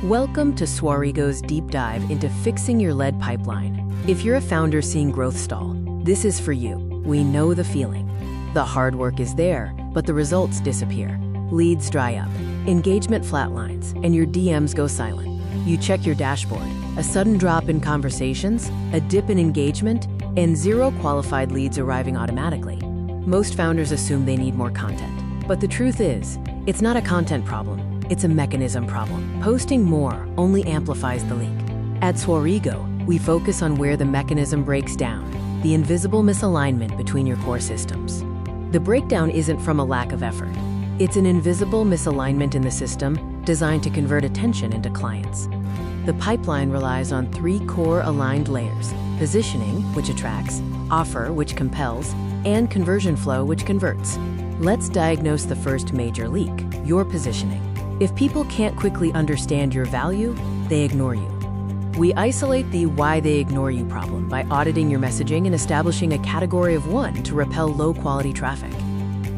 Welcome to Swarigio's deep dive into fixing your lead pipeline. If you're a founder seeing growth stall, this is for you. We know the feeling. The hard work is there, but the results disappear. Leads dry up, engagement flatlines, and your DMs go silent. You check your dashboard, a sudden drop in conversations, a dip in engagement, and 0 qualified leads arriving automatically. Most founders assume they need more content. But the truth is, it's not a content problem. It's a mechanism problem. Posting more only amplifies the leak. At Swarigio, we focus on where the mechanism breaks down, the invisible misalignment between your core systems. The breakdown isn't from a lack of effort. It's an invisible misalignment in the system designed to convert attention into clients. The pipeline relies on 3 core aligned layers: positioning, which attracts, offer, which compels, and conversion flow, which converts. Let's diagnose the first major leak: your positioning. If people can't quickly understand your value, they ignore you. We isolate the why they ignore you problem by auditing your messaging and establishing a category of 1 to repel low-quality traffic.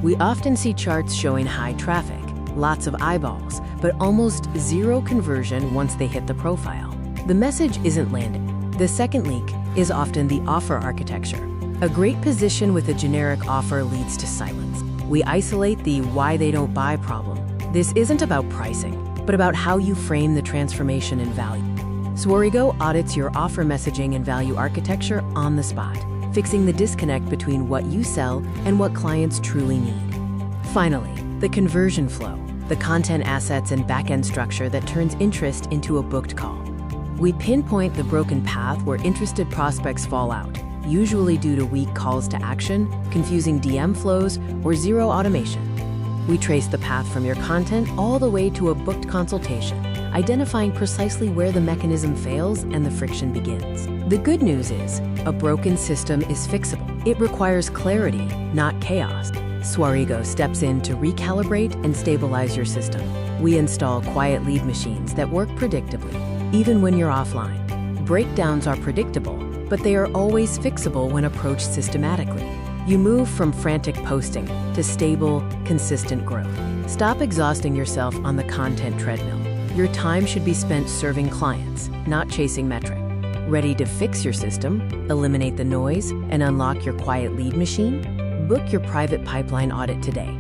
We often see charts showing high traffic, lots of eyeballs, but almost 0 conversion once they hit the profile. The message isn't landing. The second leak is often the offer architecture. A great position with a generic offer leads to silence. We isolate the why they don't buy problem. This isn't about pricing, but about how you frame the transformation and value. Swarigio audits your offer messaging and value architecture on the spot, fixing the disconnect between what you sell and what clients truly need. Finally, the conversion flow, the content assets and backend structure that turns interest into a booked call. We pinpoint the broken path where interested prospects fall out, usually due to weak calls to action, confusing DM flows, or 0 automation. We trace the path from your content all the way to a booked consultation, identifying precisely where the mechanism fails and the friction begins. The good news is, a broken system is fixable. It requires clarity, not chaos. Swarigio steps in to recalibrate and stabilize your system. We install quiet lead machines that work predictably, even when you're offline. Breakdowns are predictable, but they are always fixable when approached systematically. You move from frantic posting to stable, consistent growth. Stop exhausting yourself on the content treadmill. Your time should be spent serving clients, not chasing metric. Ready to fix your system, eliminate the noise, and unlock your quiet lead machine? Book your private pipeline audit today.